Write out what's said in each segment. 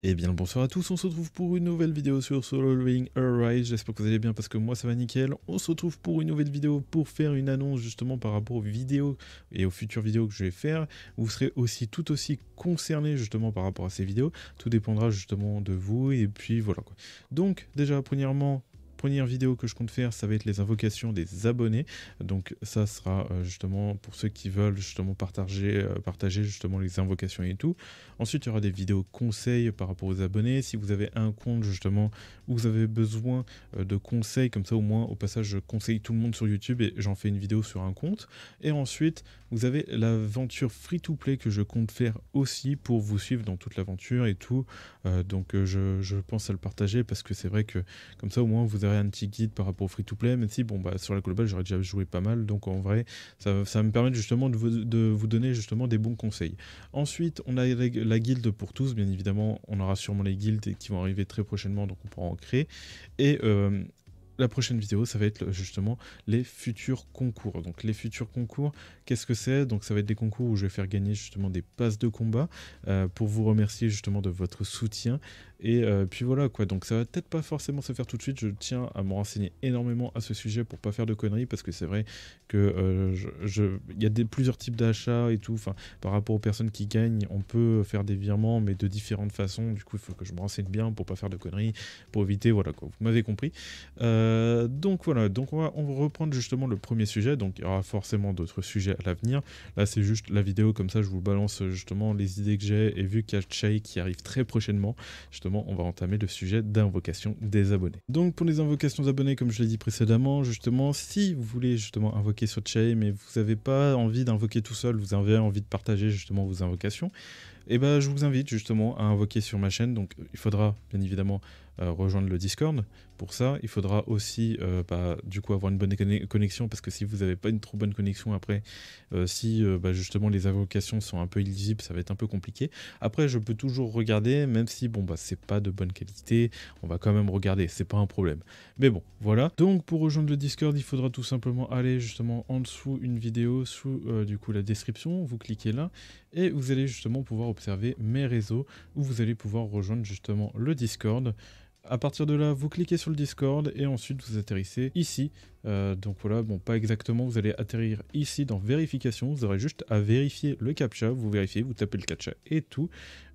Eh bien, bonsoir à tous, on se retrouve pour une nouvelle vidéo sur Solo Leveling Arise. J'espère que vous allez bien parce que moi ça va nickel. On se retrouve pour une nouvelle vidéo pour faire une annonce justement par rapport aux vidéos et aux futures vidéos que je vais faire. Vous serez aussi tout aussi concernés justement par rapport à ces vidéos. Tout dépendra justement de vous et puis voilà quoi. Donc déjà premièrement, première vidéo que je compte faire, ça va être les invocations des abonnés. Donc ça sera justement pour ceux qui veulent justement partager justement les invocations et tout. Ensuite, il y aura des vidéos conseils par rapport aux abonnés. Si vous avez un compte justement où vous avez besoin de conseils, comme ça au moins au passage je conseille tout le monde sur YouTube et j'en fais une vidéo sur un compte. Et ensuite, vous avez l'aventure free-to-play que je compte faire aussi pour vous suivre dans toute l'aventure et tout. Je pense à le partager parce que c'est vrai que comme ça au moins vous aurez un petit guide par rapport au free-to-play. Même si bon bah sur la globale j'aurais déjà joué pas mal, donc en vrai ça va me permettre justement de vous donner justement des bons conseils. Ensuite, on a la guilde pour tous, bien évidemment, on aura sûrement les guildes qui vont arriver très prochainement, donc on pourra en créer. Et la prochaine vidéo, ça va être justement les futurs concours. Donc les futurs concours, qu'est-ce que c'est? Donc ça va être des concours où je vais faire gagner justement des passes de combat pour vous remercier justement de votre soutien. Et puis voilà quoi, donc ça va peut-être pas forcément se faire tout de suite, je tiens à me renseigner énormément à ce sujet pour pas faire de conneries, parce que c'est vrai que il y a plusieurs types d'achats et tout, enfin par rapport aux personnes qui gagnent, on peut faire des virements mais de différentes façons, du coup il faut que je me renseigne bien pour pas faire de conneries, pour éviter, voilà quoi, vous m'avez compris. Donc voilà, donc on va reprendre justement le premier sujet, donc il y aura forcément d'autres sujets à l'avenir. Là c'est juste la vidéo, comme ça je vous balance justement les idées que j'ai, et vu qu'il y a Chai qui arrive très prochainement, justement on va entamer le sujet d'invocation des abonnés. Donc pour les invocations d'abonnés, comme je l'ai dit précédemment, justement si vous voulez justement invoquer sur Chai mais vous n'avez pas envie d'invoquer tout seul, vous avez envie de partager justement vos invocations, et ben je vous invite justement à invoquer sur ma chaîne. Donc il faudra bien évidemment rejoindre le Discord. Pour ça, il faudra aussi du coup avoir une bonne connexion, parce que si vous n'avez pas une trop bonne connexion après, justement les invocations sont un peu illisibles, ça va être un peu compliqué. Après, je peux toujours regarder, même si bon bah c'est pas de bonne qualité, on va quand même regarder, c'est pas un problème. Mais bon, voilà. Donc pour rejoindre le Discord, il faudra tout simplement aller justement en dessous une vidéo, sous du coup la description, vous cliquez là, et vous allez justement pouvoir observer mes réseaux, où vous allez pouvoir rejoindre justement le Discord. À partir de là, vous cliquez sur le Discord et ensuite vous atterrissez ici. Donc voilà, bon pas exactement, vous allez atterrir ici dans vérification, vous aurez juste à vérifier le captcha, vous vérifiez, vous tapez le captcha et tout.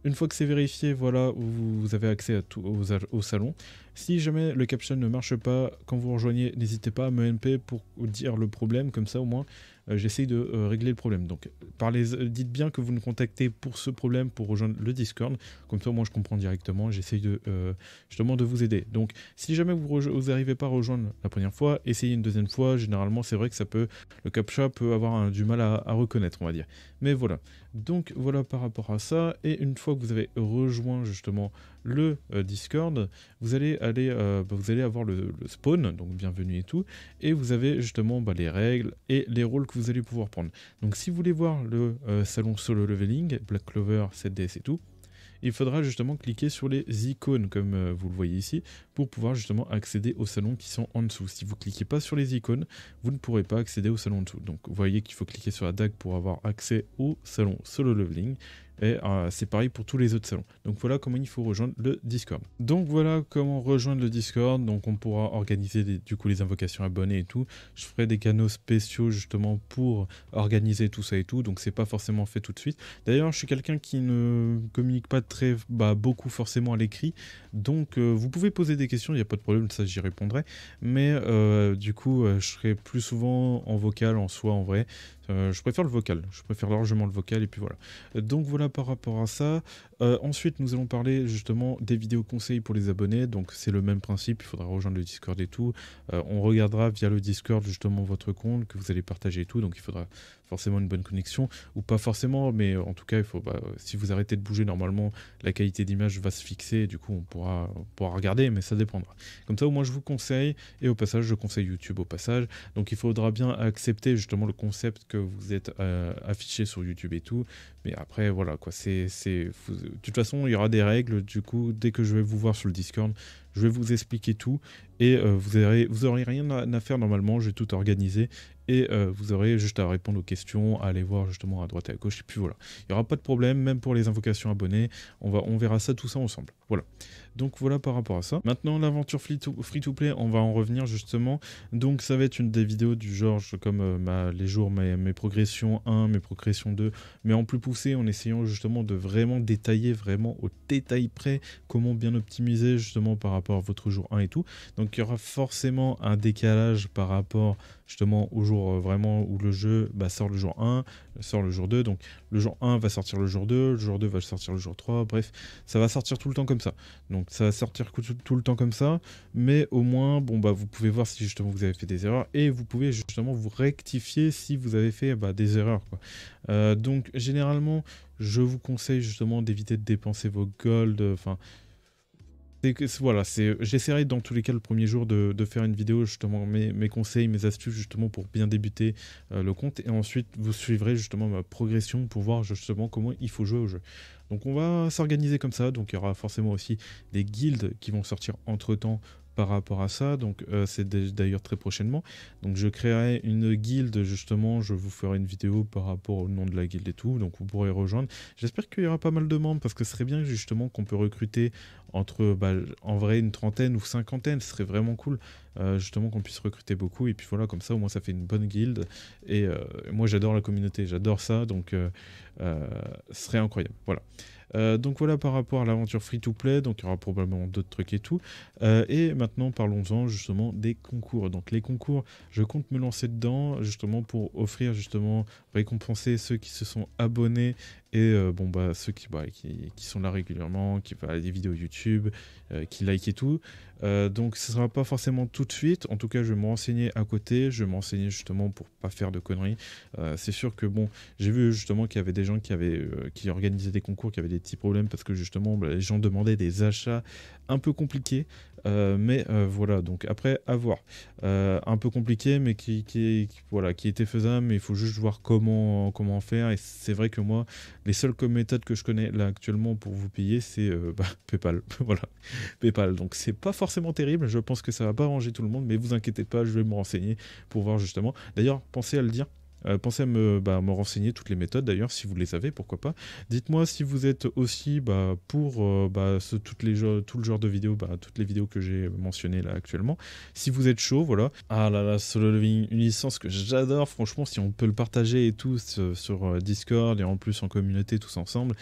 Une fois que c'est vérifié, voilà, vous avez accès à tout au salon. Si jamais le captcha ne marche pas, quand vous rejoignez, n'hésitez pas à me MP pour dire le problème, comme ça au moins j'essaye de régler le problème. Donc dites bien que vous nous contactez pour ce problème, pour rejoindre le Discord, comme ça moi je comprends directement, j'essaye de justement de vous aider. Donc si jamais vous n'arrivez pas à rejoindre la première fois, essayez une deuxième fois. Généralement c'est vrai que le captcha peut avoir du mal à reconnaître, on va dire. Mais voilà, donc voilà par rapport à ça. Et une fois que vous avez rejoint justement le Discord, vous allez avoir le spawn, donc bienvenue et tout, et vous avez justement les règles et les rôles que vous allez pouvoir prendre. Donc si vous voulez voir le salon solo leveling, Black Clover, 7DS et tout, il faudra justement cliquer sur les icônes comme vous le voyez ici pour pouvoir justement accéder aux salons qui sont en dessous. Si vous ne cliquez pas sur les icônes, vous ne pourrez pas accéder au salon en dessous. Donc vous voyez qu'il faut cliquer sur la dague pour avoir accès au salon solo leveling. Et c'est pareil pour tous les autres salons. Donc voilà comment il faut rejoindre le Discord. Donc voilà comment rejoindre le Discord. Donc on pourra organiser du coup les invocations abonnés et tout. Je ferai des canaux spéciaux justement pour organiser tout ça et tout. Donc c'est pas forcément fait tout de suite. D'ailleurs je suis quelqu'un qui ne communique pas beaucoup forcément à l'écrit. Donc vous pouvez poser des questions, il n'y a pas de problème, ça j'y répondrai. Mais du coup je serai plus souvent en vocal en soi en vrai. Je préfère le vocal, je préfère largement le vocal et puis voilà. Donc voilà par rapport à ça. Ensuite nous allons parler justement des vidéos conseils pour les abonnés. Donc c'est le même principe, il faudra rejoindre le Discord et tout. On regardera via le Discord justement votre compte que vous allez partager et tout. Donc il faudra forcément une bonne connexion, ou pas forcément, mais en tout cas il faut, si vous arrêtez de bouger, normalement la qualité d'image va se fixer et du coup on pourra regarder, mais ça dépendra. Comme ça au moins je vous conseille, et au passage je conseille YouTube au passage. Donc il faudra bien accepter justement le concept que vous êtes affiché sur YouTube et tout. Mais après voilà quoi, de toute façon il y aura des règles. Du coup dès que je vais vous voir sur le Discord, je vais vous expliquer tout, et vous aurez rien à faire normalement. Je vais tout organiser et vous aurez juste à répondre aux questions, à aller voir justement à droite et à gauche, et puis voilà. Il n'y aura pas de problème, même pour les invocations abonnés, on verra ça tout ça ensemble. Voilà. Donc voilà par rapport à ça. Maintenant, l'aventure free-to-play, on va en revenir justement. Donc ça va être une des vidéos du genre comme les jours, mes progressions 1, mes progressions 2, mais en plus poussé, en essayant justement de vraiment détailler, vraiment au détail près, comment bien optimiser justement par rapport à votre jour 1 et tout. Donc il y aura forcément un décalage par rapport justement au jour vraiment où le jeu sort le jour 1, sort le jour 2, donc le jour 1 va sortir le jour 2, le jour 2 va sortir le jour 3, bref, ça va sortir tout le temps comme ça. Donc ça va sortir tout le temps comme ça, mais au moins, vous pouvez voir si justement vous avez fait des erreurs, et vous pouvez justement vous rectifier si vous avez fait des erreurs, quoi. Donc généralement, je vous conseille justement d'éviter de dépenser vos gold, enfin... Voilà, j'essaierai dans tous les cas le premier jour de faire une vidéo justement mes conseils, mes astuces justement pour bien débuter le compte, et ensuite vous suivrez justement ma progression pour voir justement comment il faut jouer au jeu. Donc on va s'organiser comme ça, donc il y aura forcément aussi des guildes qui vont sortir entre temps par rapport à ça, donc c'est d'ailleurs très prochainement. Donc je créerai une guilde justement, je vous ferai une vidéo par rapport au nom de la guilde et tout, donc vous pourrez rejoindre. J'espère qu'il y aura pas mal de membres, parce que ce serait bien justement qu'on peut recruter entre en vrai une trentaine ou cinquantaine, ce serait vraiment cool justement qu'on puisse recruter beaucoup, et puis voilà, comme ça au moins ça fait une bonne guilde, et moi j'adore la communauté, j'adore ça, donc ce serait incroyable, voilà. Donc voilà par rapport à l'aventure free-to-play, donc il y aura probablement d'autres trucs et tout. Et maintenant parlons-en justement des concours. Donc les concours, je compte me lancer dedans justement pour offrir justement, récompenser ceux qui se sont abonnés, et ceux qui sont là régulièrement, qui font des vidéos YouTube, qui like et tout. Donc ce sera pas forcément tout de suite, en tout cas je vais me renseigner à côté, je vais me renseigner justement pour pas faire de conneries. C'est sûr que j'ai vu justement qu'il y avait des gens qui organisaient des concours, qui avaient des petits problèmes parce que justement les gens demandaient des achats un peu compliqués. Mais voilà, donc après à voir. Un peu compliqué, mais qui était faisable, mais il faut juste voir comment faire. Et c'est vrai que moi, les seules méthodes que je connais là actuellement pour vous payer, c'est PayPal. Voilà, PayPal. Donc c'est pas forcément terrible, je pense que ça va pas arranger tout le monde, mais vous inquiétez pas, je vais me renseigner pour voir justement. D'ailleurs, pensez à le dire. Pensez à me renseigner toutes les méthodes d'ailleurs, si vous les avez, pourquoi pas. Dites-moi si vous êtes aussi pour tout le genre de vidéos, toutes les vidéos que j'ai mentionnées là actuellement. Si vous êtes chaud, voilà. Ah là là, Solo Leveling, une licence que j'adore, franchement, si on peut le partager et tout sur Discord, et en plus en communauté tous ensemble,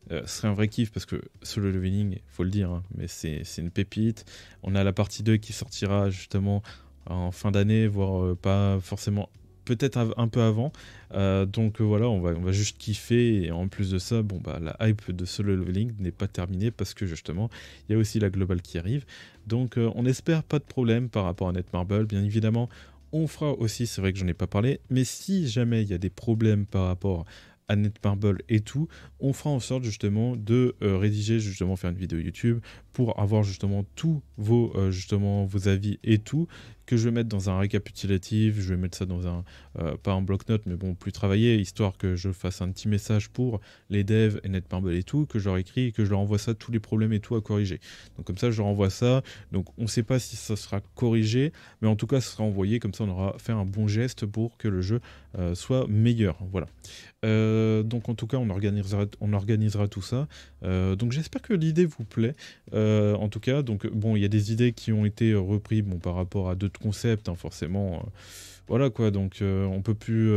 ce serait un vrai kiff, parce que Solo Leveling, faut le dire, hein, mais c'est une pépite. On a la partie 2 qui sortira justement en fin d'année, voire pas forcément, peut-être un peu avant. Donc voilà, on va juste kiffer, et en plus de ça, la hype de Solo Leveling n'est pas terminée, parce que justement, il y a aussi la globale qui arrive. Donc on espère pas de problème par rapport à Netmarble, bien évidemment. On fera aussi, c'est vrai que j'en ai pas parlé, mais si jamais il y a des problèmes par rapport à Netmarble et tout, on fera en sorte justement de rédiger, justement faire une vidéo YouTube pour avoir justement tous vos avis et tout, que je vais mettre dans un récapitulatif. Je vais mettre ça dans un, pas un bloc-notes, mais plus travaillé, histoire que je fasse un petit message pour les devs et Netmarble et tout, que je leur écris et que je leur envoie ça, tous les problèmes et tout à corriger. Donc comme ça, je leur envoie ça. Donc on ne sait pas si ça sera corrigé, mais en tout cas, ça sera envoyé, comme ça on aura fait un bon geste pour que le jeu soit meilleur. Voilà. Donc en tout cas, on organisera tout ça. Donc j'espère que l'idée vous plaît. En tout cas, donc il y a des idées qui ont été reprises par rapport à d'autres concepts, hein, forcément. Voilà quoi, donc on peut plus.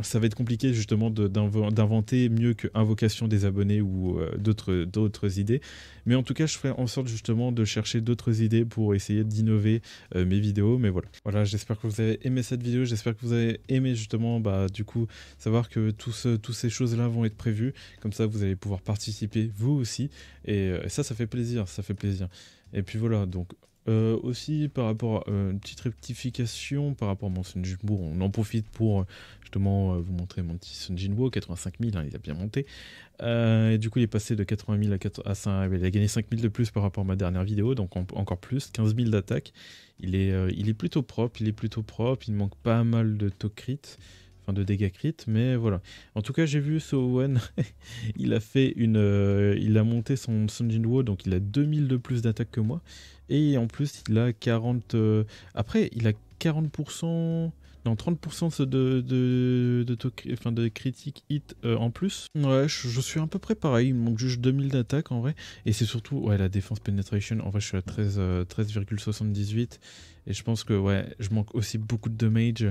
Ça va être compliqué justement d'inventer mieux que Invocation des abonnés ou d'autres idées. Mais en tout cas, je ferai en sorte justement de chercher d'autres idées pour essayer d'innover mes vidéos. Mais voilà. Voilà, j'espère que vous avez aimé cette vidéo. J'espère que vous avez aimé justement, du coup, savoir que toutes ces choses-là vont être prévues. Comme ça, vous allez pouvoir participer vous aussi. Et ça fait plaisir, ça fait plaisir. Et puis voilà, donc. Aussi par rapport à une petite rectification par rapport à mon Sun Jinwoo, on en profite pour justement vous montrer mon petit Sun Jinwoo, 85 000, hein, il a bien monté. Et du coup il est passé de 80 000 à 5, il a gagné 5 000 de plus par rapport à ma dernière vidéo, donc encore plus, 15 000 d'attaque. Il est plutôt propre, il manque pas mal de to crit, enfin de dégâts crit, mais voilà. En tout cas, j'ai vu Sowen, il a monté son Sun Jinwoo, donc il a 2000 de plus d'attaque que moi. Et en plus, il a 40... Après, il a 40%... Non, 30% de critique hit en plus. Ouais, je suis à peu près pareil. Il me manque juste 2000 d'attaque en vrai. Et c'est surtout ouais, la défense penetration. En vrai, je suis à 13,78. Et je pense que ouais, je manque aussi beaucoup de damage.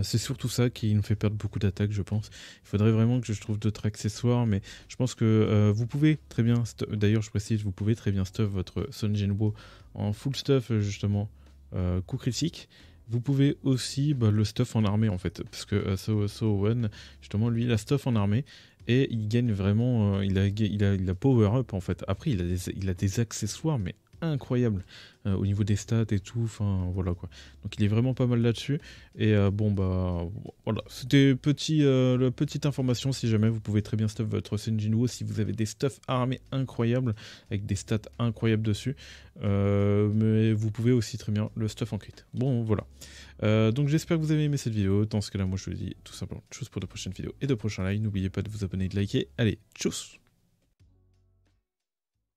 C'est surtout ça qui nous fait perdre beaucoup d'attaque, je pense. Il faudrait vraiment que je trouve d'autres accessoires. Mais je pense que vous pouvez très bien. D'ailleurs, je précise, vous pouvez très bien stuff votre Sun Jinwoo en full stuff, justement, coup critique. Vous pouvez aussi le stuff en armée en fait, parce que So1, justement, lui, il a stuff en armée et il gagne vraiment, il a power up en fait. Après, il a des accessoires, mais incroyables au niveau des stats et tout, enfin voilà quoi. Donc il est vraiment pas mal là-dessus. Et bon bah voilà, c'était la petite information. Si jamais vous pouvez très bien stuff votre Sun Jinwoo, si vous avez des stuff armés incroyables avec des stats incroyables dessus, mais vous pouvez aussi très bien le stuff en crit. Bon voilà. Donc j'espère que vous avez aimé cette vidéo. Dans ce cas là, moi je vous dis tout simplement tchuss pour de prochaines vidéos et de prochains lives. N'oubliez pas de vous abonner et de liker. Allez, tchuss.